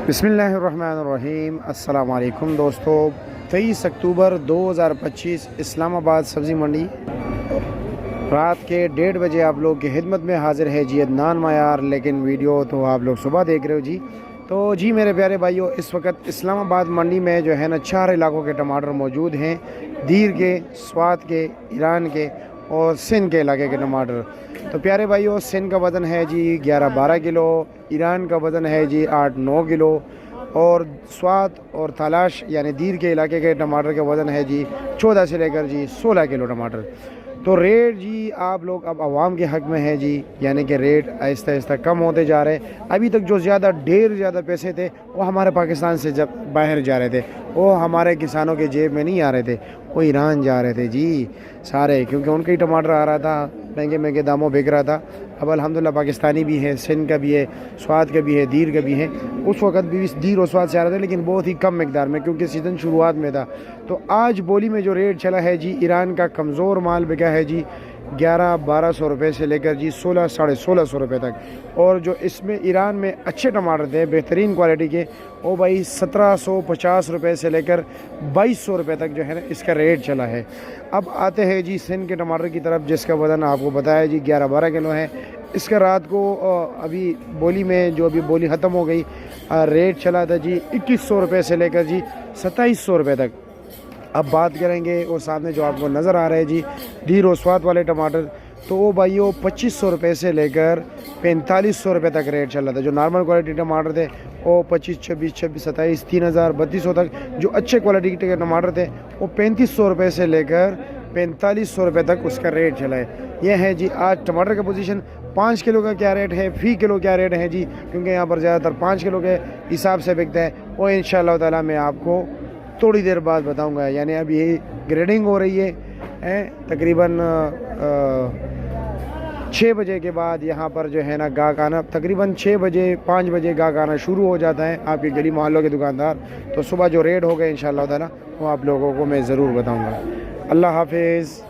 बिस्मिल्लाहिर्रहमानिर्रहीम। अस्सलाम वालेकुम दोस्तों। 23 अक्टूबर 2025 इस्लामाबाद सब्ज़ी मंडी। रात के 1:30 बजे आप लोग की खिदमत में हाज़िर है जी अदनान मायार। लेकिन वीडियो तो आप लोग सुबह देख रहे हो जी। तो जी मेरे प्यारे भाइयों, इस वक्त इस्लामाबाद मंडी में जो है ना 4 इलाकों के टमाटर मौजूद हैं। दीर के, स्वात के, ईरान के और सिंध के इलाके के टमाटर। तो प्यारे भाइयों, सिंध का वज़न है जी 11-12 किलो, ईरान का वज़न है जी 8-9 किलो और स्वात और तलाश यानी दीर के इलाके के टमाटर का वज़न है जी 14 से लेकर जी 16 किलो टमाटर। तो रेट जी आप लोग अब आवाम के हक़ में है जी, यानी कि रेट आहिस्ता आहिस्ता कम होते जा रहे हैं। अभी तक जो ढेर ज़्यादा पैसे थे वो हमारे पाकिस्तान से जब बाहर जा रहे थे, वो हमारे किसानों के जेब में नहीं आ रहे थे, वो ईरान जा रहे थे जी सारे, क्योंकि उनका ही टमाटर आ रहा था, महंगे महंगे दामों बिक रहा था। अब अल्हम्दुलिल्लाह पाकिस्तानी भी है, सिंध का भी है, स्वात का भी है, दीर का भी है। उस वक्त भी दीर और स्वात से आ रहे थे, लेकिन बहुत ही कम मिकदार में, क्योंकि सीज़न शुरुआत में था। तो आज बोली में जो रेट चला है जी, ईरान का कमज़ोर माल बिका है जी 1100-1200 रुपये से लेकर जी 1600-1650 रुपये तक। और जो इसमें ईरान में अच्छे टमाटर थे बेहतरीन क्वालिटी के, वो भाई 1750 रुपये से लेकर 2200 रुपये तक जो है ना इसका रेट चला है। अब आते हैं जी सिंध के टमाटर की तरफ, जिसका वज़न आपको बताया जी 11-12 किलो है। इसका रात को अभी बोली में जो अभी बोली ख़त्म हो गई, रेट चला था जी 2100 रुपये से लेकर जी 2700 रुपये तक। अब बात करेंगे और सामने जो आपको नज़र आ रहे हैं जी दीर और स्वाद वाले टमाटर, तो वो भाइयों 2500 रुपये से लेकर 4500 रुपये तक रेट चल रहा था। जो नॉर्मल क्वालिटी टमाटर थे वो 25, 26, 26, 27, 3000, 3200 तक। जो अच्छे क्वालिटी के टमाटर थे वो 3500 रुपये से लेकर 4500 रुपये तक उसका रेट चला है। यह है जी आज टमाटर का पोजीशन। 5 किलो का क्या रेट है, फ़ी किलो क्या रेट है जी, क्योंकि यहाँ पर ज़्यादातर 5 किलो के हिसाब से बिकता है। वो इंशाअल्लाह ताला मैं आपको थोड़ी देर बाद बताऊंगा। यानी अब यही ग्रेडिंग हो रही है तकरीबन 6 बजे के बाद यहाँ पर जो है ना गाहक आना, तकरीबन 6 बजे 5 बजे गाहक आना शुरू हो जाता है आपके गली मोहल्लों के दुकानदार। तो सुबह जो रेट हो गए इंशाअल्लाह ताला वो आप लोगों को मैं ज़रूर बताऊंगा। अल्लाह हाफिज़।